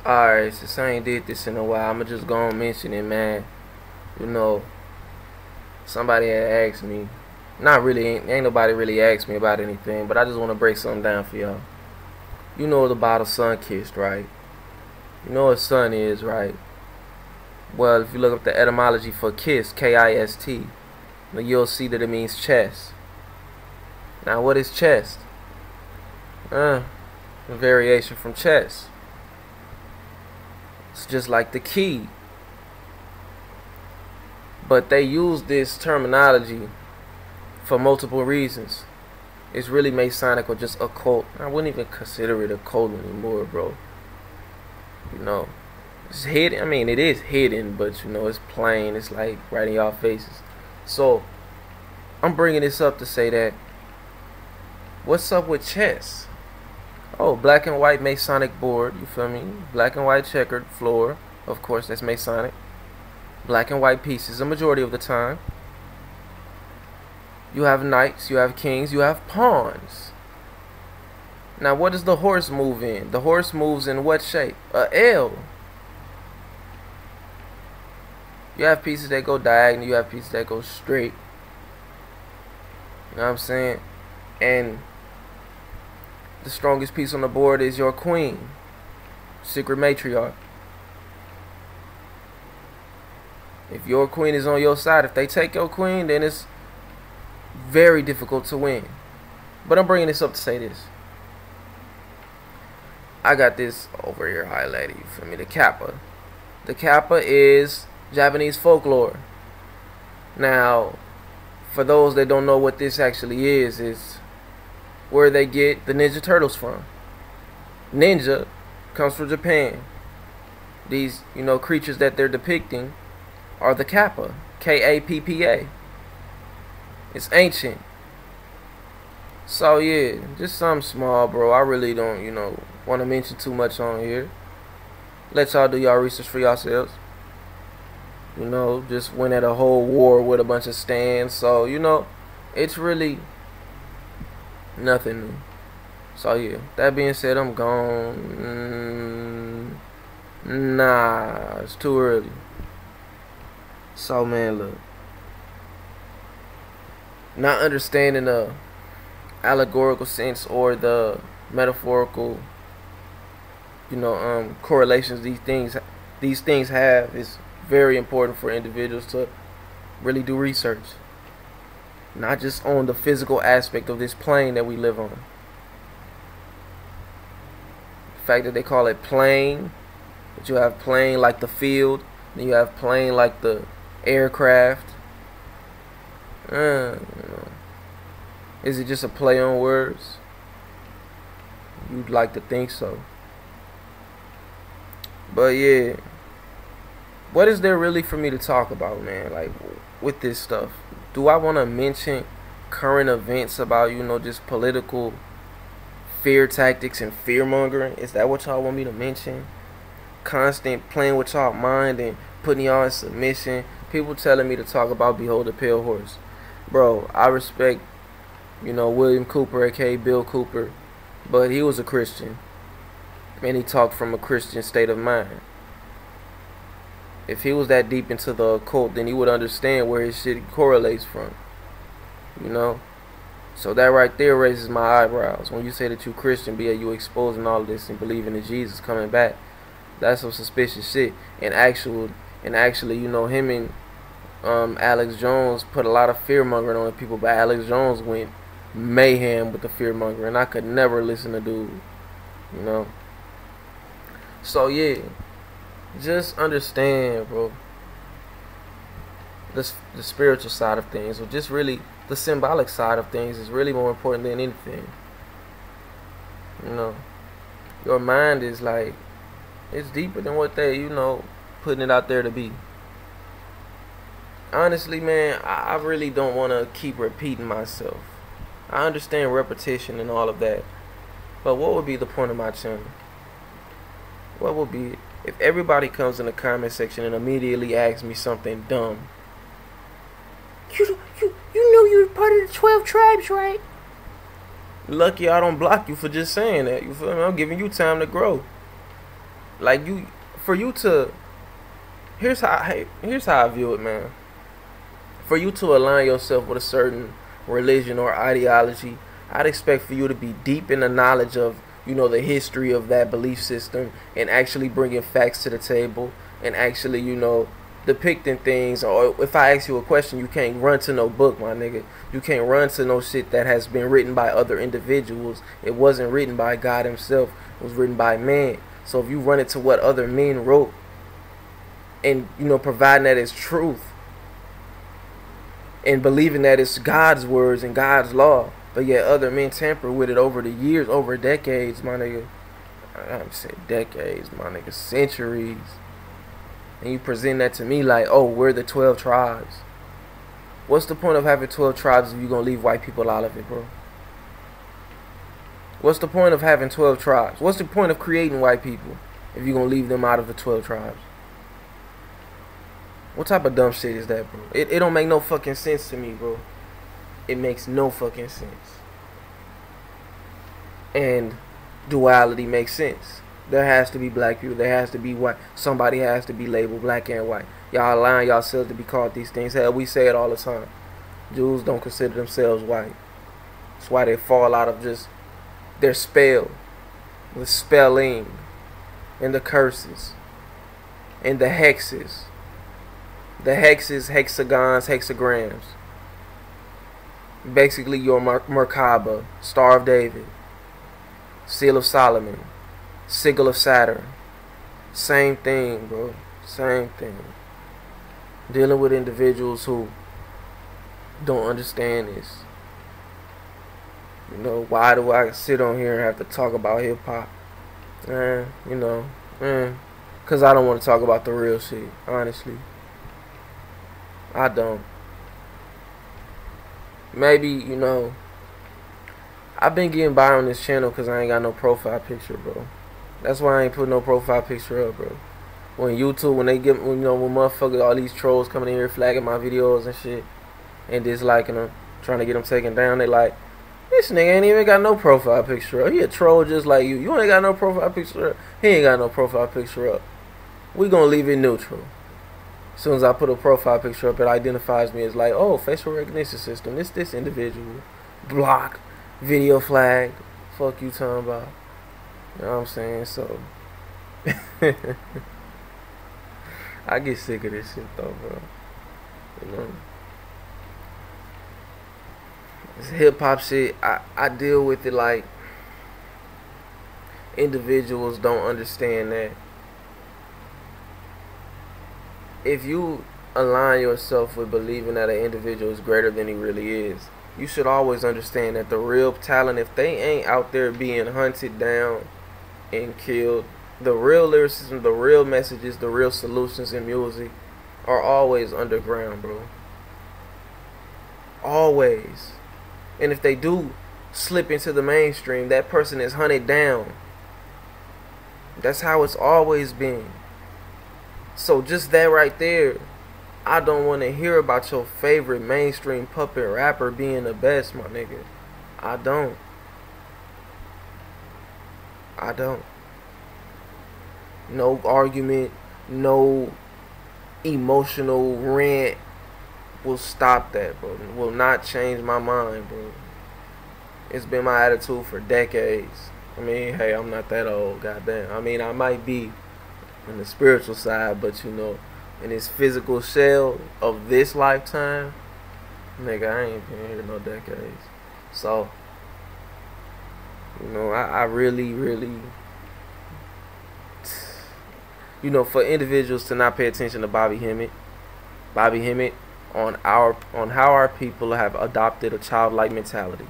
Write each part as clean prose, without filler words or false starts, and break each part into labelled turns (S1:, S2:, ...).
S1: Alright, since I ain't did this in a while, I'ma just go and mention it, man. You know, somebody had asked me. Not really, ain't nobody really asked me about anything, but I just want to break something down for y'all. You know about a sun kissed, right? You know what sun is, right? Well, if you look up the etymology for kiss, K-I-S-T, you'll see that it means chest. Now, what is chest? A variation from chest. It's just like the key. But they use this terminology for multiple reasons. It's really Masonic or just occult. I wouldn't even consider it occult anymore, bro. You know, it's hidden. I mean, it is hidden, but you know, it's plain. It's like right in y'all faces. So, I'm bringing this up to say that, what's up with chess? Oh, black and white Masonic board, you feel me? Black and white checkered floor. Of course, that's Masonic. Black and white pieces, a majority of the time. You have knights, you have kings, you have pawns. Now, what does the horse move in? The horse moves in what shape? A L. You have pieces that go diagonal, you have pieces that go straight. You know what I'm saying? And the strongest piece on the board is your queen, secret matriarch. If your queen is on your side, if they take your queen, then it's very difficult to win. But I'm bringing this up to say this. I got this over here highlighted, you feel me? The Kappa. The Kappa is Japanese folklore. Now, for those that don't know what this actually is where they get the Ninja Turtles from. Ninja comes from Japan. These, you know, creatures that they're depicting are the Kappa, K-A-P-P-A. It's ancient. So yeah, just something small, bro. I really don't, you know, want to mention too much on here. Let y'all do y'all research for yourselves. You know, just went at a whole war with a bunch of stands. So, you know, it's really nothing new. So yeah, that being said, I'm gone. Nah, it's too early. So man, look, not understanding the allegorical sense or the metaphorical, you know, correlations these things have is very important for individuals to really do research. Not just on the physical aspect of this plane that we live on. The fact that they call it plane, that you have plane like the field, then you have plane like the aircraft. You know, is it just a play on words? You'd like to think so. But yeah, what is there really for me to talk about, man? Like, with this stuff, do I want to mention current events about, you know, just political fear tactics and fear mongering? Is that what y'all want me to mention? Constant playing with y'all mind and putting y'all in submission. People telling me to talk about Behold the Pale Horse. Bro, I respect, you know, William Cooper, aka Bill Cooper, but he was a Christian, and he talked from a Christian state of mind. If he was that deep into the occult, then he would understand where his shit correlates from. You know? So that right there raises my eyebrows. When you say that you Christian, be you exposing all of this and believing in Jesus coming back, that's some suspicious shit. And actually, you know, him and Alex Jones put a lot of fear mongering on the people, but Alex Jones went mayhem with the fear mongering. I could never listen to dude. You know? So yeah. Just understand, bro, the spiritual side of things, or just really the symbolic side of things, is really more important than anything. You know, your mind is like, it's deeper than what they, you know, putting it out there to be. Honestly, man, I really don't want to keep repeating myself. I understand repetition and all of that, but what would be the point of my channel? What would be it? If everybody comes in the comment section and immediately asks me something dumb, you know you're part of the 12 tribes, right? Lucky I don't block you for just saying that. You feel me? I'm giving you time to grow. Like you, for you to, here's how I view it, man. For you to align yourself with a certain religion or ideology, I'd expect for you to be deep in the knowledge of, the history of that belief system, and actually bringing facts to the table, and actually, depicting things. Or if I ask you a question, you can't run to no book, my nigga. You can't run to no shit that has been written by other individuals. It wasn't written by God himself. It was written by man. So if you run it to what other men wrote, and providing that as truth, and believing that it's God's words and God's law, but yet other men tamper with it over the years, over decades, my nigga. I don't say decades, my nigga, centuries. And you present that to me like, oh, we're the 12 tribes. What's the point of having 12 tribes if you're going to leave white people out of it, bro? What's the point of having 12 tribes? What's the point of creating white people if you're going to leave them out of the 12 tribes? What type of dumb shit is that, bro? It don't make no fucking sense to me, bro. It makes no fucking sense. And duality makes sense. There has to be black people. There has to be white. Somebody has to be labeled black and white. Y'all allowing yourselves to be called these things. Hell, we say it all the time. Jews don't consider themselves white. That's why they fall out of just their spell. The spelling. And the curses. And the hexes. The hexes, hexagons, hexagrams. Basically your Merkaba, Star of David, Seal of Solomon, Sigil of Saturn. Same thing, bro. Same thing. Dealing with individuals who don't understand this. Why do I sit on here and have to talk about hip hop? Because I don't want to talk about the real shit, honestly. I don't. Maybe, I've been getting by on this channel because I ain't got no profile picture, bro. That's why I ain't put no profile picture up, bro. When YouTube, when motherfuckers, all these trolls coming in here flagging my videos and shit, and disliking them, trying to get them taken down, they like, this nigga ain't even got no profile picture up. He a troll just like you. You ain't got no profile picture up. He ain't got no profile picture up. We gonna leave it neutral. As soon as I put a profile picture up, it identifies me as like, oh, facial recognition system. It's this individual. Block. Video flagged. Fuck you talking about. You know what I'm saying? So, I get sick of this shit though, bro. This hip hop shit, I deal with it like individuals don't understand that if you align yourself with believing that an individual is greater than he really is, you should always understand that the real talent, if they ain't out there being hunted down and killed, the real lyricism, the real messages, the real solutions in music are always underground, bro. Always. And if they do slip into the mainstream, that person is hunted down. That's how it's always been. So just that right there, I don't want to hear about your favorite mainstream puppet rapper being the best, my nigga. I don't. No argument, no emotional rant will stop that, bro. It will not change my mind, bro. It's been my attitude for decades. I mean, hey, I'm not that old, goddamn. I mean, I might be in the spiritual side, but in this physical shell of this lifetime, nigga, I ain't been here no decades. So, I really, for individuals to not pay attention to Bobby Hemmitt on how our people have adopted a childlike mentality.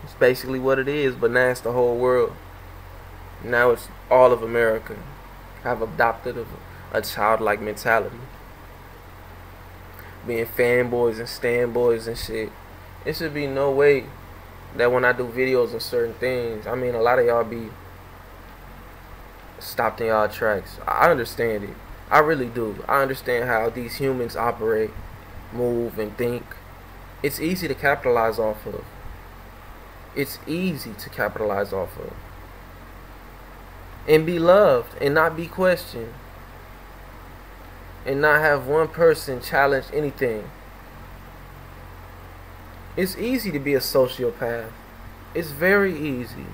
S1: It's basically what it is, but now it's the whole world. Now it's all of America have adopted a childlike mentality. Being fanboys and standboys and shit. It should be no way that when I do videos of certain things, I mean, a lot of y'all be stopped in y'all tracks. I understand it. I really do. I understand how these humans operate, move, and think. It's easy to capitalize off of. It's easy to capitalize off of. and be loved and not be questioned and not have one person challenge anything. It's easy to be a sociopath. It's very easy.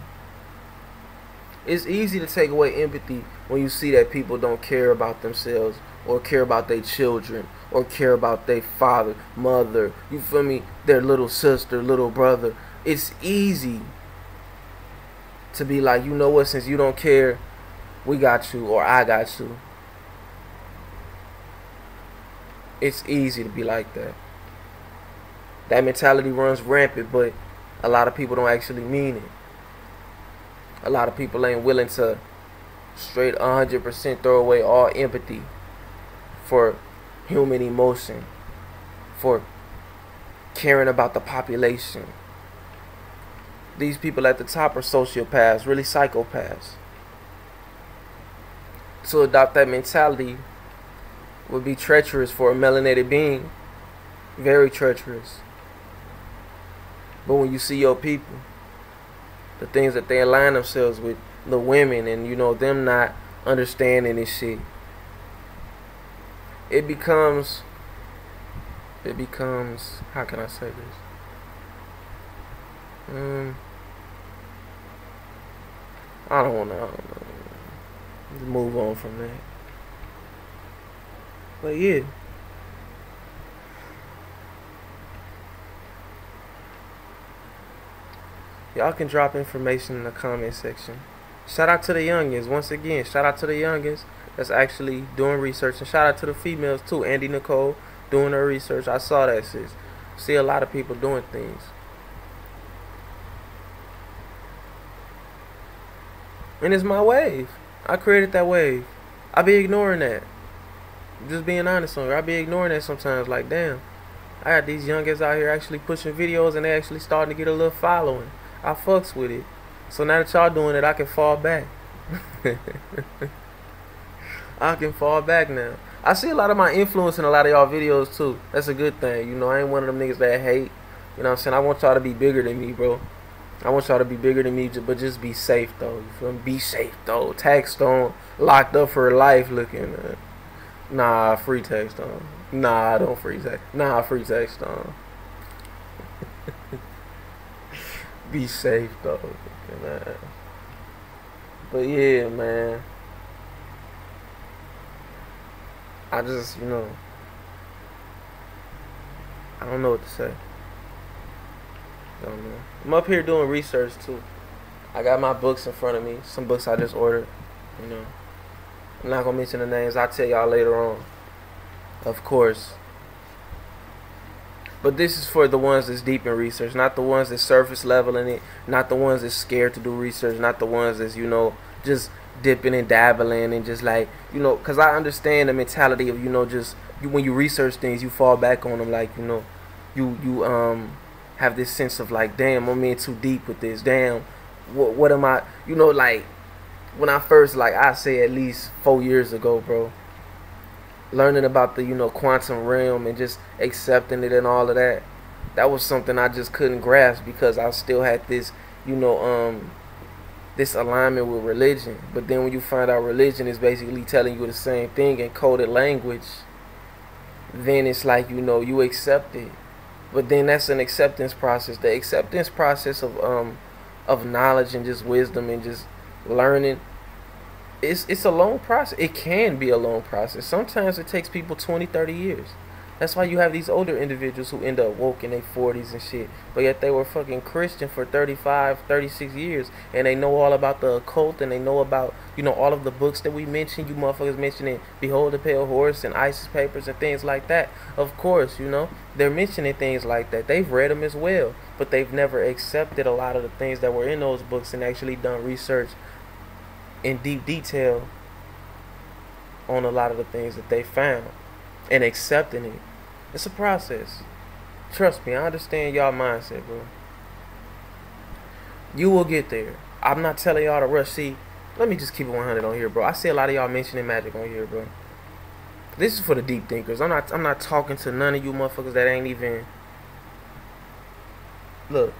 S1: It's easy to take away empathy when you see that people don't care about themselves or care about their children or care about their father, mother, you feel me, their little sister, little brother. It's easy to be like, you know what, since you don't care, we got you, or I got you. It's easy to be like that. That mentality runs rampant, but a lot of people don't actually mean it. A lot of people ain't willing to straight 100% throw away all empathy for human emotion, for caring about the population. These people at the top are sociopaths, really psychopaths. To adopt that mentality would be treacherous for a melanated being. Very treacherous. But when you see your people, the things that they align themselves with, the women, and you know, them not understanding this shit, it becomes, how can I say this? I don't wanna move on from that. But yeah. Y'all can drop information in the comment section. Shout out to the youngins. Once again, shout out to the youngins that's actually doing research. And shout out to the females too. Andy Nicole doing her research. I saw that, sis. See a lot of people doing things. And it's my wave. I created that wave. I be ignoring that. Just being honest on her. I be ignoring that sometimes. Like, damn, I got these youngins out here actually pushing videos and they actually starting to get a little following. I fucks with it. So now that y'all doing it, I can fall back. I can fall back now. I see a lot of my influence in a lot of y'all videos too. That's a good thing. You know, I ain't one of them niggas that hate. You know what I'm saying? I want y'all to be bigger than me, bro. I want y'all to be bigger than me, but just be safe though. You feel me? Be safe though. Taxstone locked up for life looking. Nah, free Taxstone. Nah, don't free Tax. Nah, free Taxstone. Be safe though. But yeah, man. I just, you know, I don't know what to say. I don't know. I'm up here doing research too. I got my books in front of me. Some books I just ordered. You know, I'm not gonna mention the names. I'll tell y'all later on, of course. But this is for the ones that's deep in research, not the ones that's surface level in it, not the ones that's scared to do research, not the ones that's, you know, just dipping and dabbling and just like, you know, because I understand the mentality of, you know, just when you research things, you fall back on them, like, you know, you have this sense of like, damn, I'm in too deep with this, damn, what am I, you know, like when I first, like I say at least 4 years ago, bro, learning about the, you know, quantum realm and just accepting it and all of that, that was something I just couldn't grasp because I still had this, you know, this alignment with religion. But then when you find out religion is basically telling you the same thing in coded language, then it's like, you know, you accept it. But then that's an acceptance process. The acceptance process of knowledge and just wisdom and just learning, it's a long process. It can be a long process. Sometimes it takes people 20, 30 years. That's why you have these older individuals who end up woke in their 40s and shit. But yet they were fucking Christian for 35, 36 years. And they know all about the occult. And they know about, you know, all of the books that we mentioned. You motherfuckers mentioning Behold the Pale Horse and ISIS Papers and things like that. Of course, you know, they're mentioning things like that. They've read them as well. But they've never accepted a lot of the things that were in those books and actually done research in deep detail on a lot of the things that they found and accepting it. It's a process. Trust me, I understand y'all mindset, bro. You will get there. I'm not telling y'all to rush. See, let me just keep it 100 on here, bro. I see a lot of y'all mentioning magic on here, bro. This is for the deep thinkers. I'm not talking to none of you motherfuckers that ain't even. Look,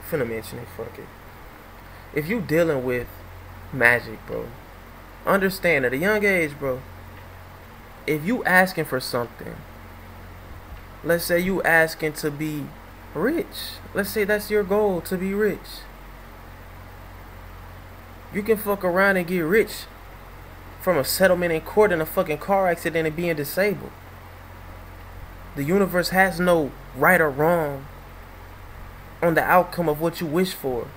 S1: finna mention it. Fuck it. If you dealing with magic, bro, Understand at a young age, bro, if you asking for something, let's say you asking to be rich. Let's say that's your goal, to be rich. You can fuck around and get rich from a settlement in court in a fucking car accident and being disabled. The universe has no right or wrong on the outcome of what you wish for.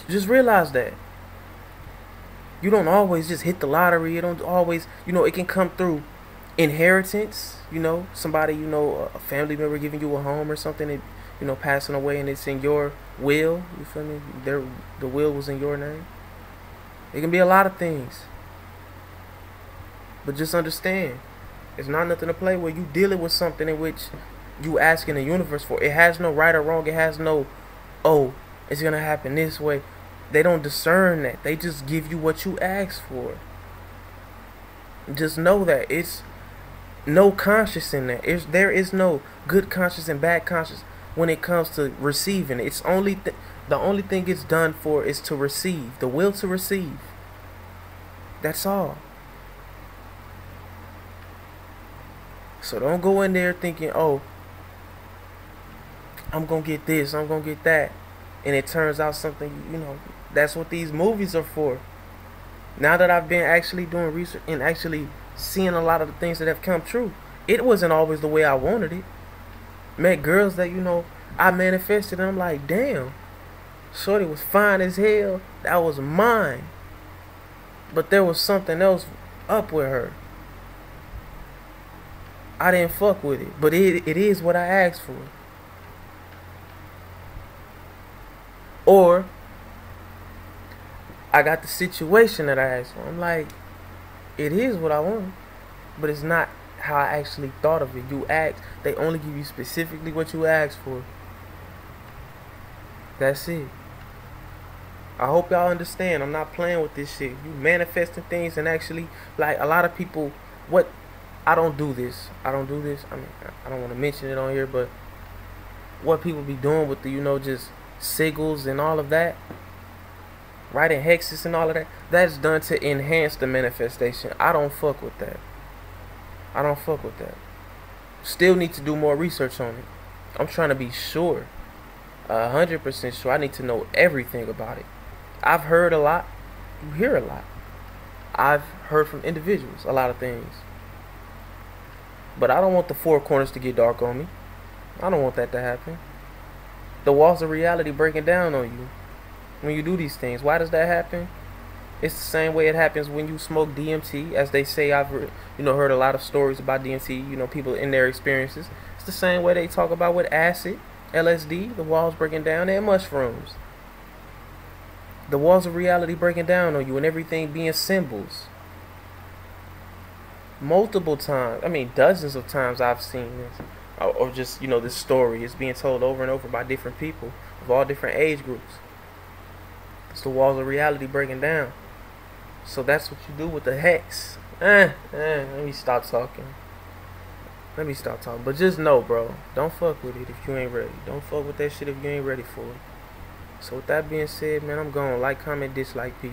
S1: Just realize that. You don't always just hit the lottery. You don't always, it can come through inheritance. Somebody, a family member giving you a home or something, and, passing away, and it's in your will. You feel me? The will was in your name. It can be a lot of things. But just understand, it's not nothing to play with. You dealing with something in which you asking the universe for. It has no right or wrong. It has no, oh, it's going to happen this way. They don't discern that. They just give you what you ask for. Just know that it's no conscience in that. There is no good conscience and bad conscience when it comes to receiving. It's the only thing it's done for is to receive. The will to receive. That's all. So don't go in there thinking, oh, I'm going to get this, I'm going to get that. And it turns out something, that's what these movies are for. Now that I've been actually doing research and actually seeing a lot of the things that have come true, it wasn't always the way I wanted it. Met girls that, I manifested, and I'm like, damn, shorty was fine as hell. That was mine. But there was something else up with her. I didn't fuck with it. But it is what I asked for. Or I got the situation that I asked for. I'm like, it is what I want, but it's not how I actually thought of it. You ask, they only give you specifically what you asked for. That's it. I hope y'all understand. I'm not playing with this shit. You manifesting things, and actually, like, a lot of people, I don't do this. I mean, I don't want to mention it on here, but what people be doing with the, just sigils and all of that, writing hexes and all of that, that's done to enhance the manifestation. I don't fuck with that. Still need to do more research on it. I'm trying to be sure, 100% sure. I need to know everything about it. I've heard a lot. You hear a lot. I've heard from individuals a lot of things. But I don't want the four corners to get dark on me. I don't want that to happen. The walls of reality breaking down on you when you do these things. Why does that happen? It's the same way it happens when you smoke DMT. As they say, I've heard a lot of stories about DMT, people in their experiences. It's the same way they talk about with acid, LSD, the walls breaking down, and mushrooms. The walls of reality breaking down on you and everything being symbols. Multiple times, dozens of times I've seen this. Or just, this story is being told over and over by different people of all different age groups. It's the walls of reality breaking down. So that's what you do with the hex. Let me stop talking. But just know, bro, don't fuck with it if you ain't ready. Don't fuck with that shit if you ain't ready for it. So with that being said, man, I'm gone. Like, comment, dislike, peace.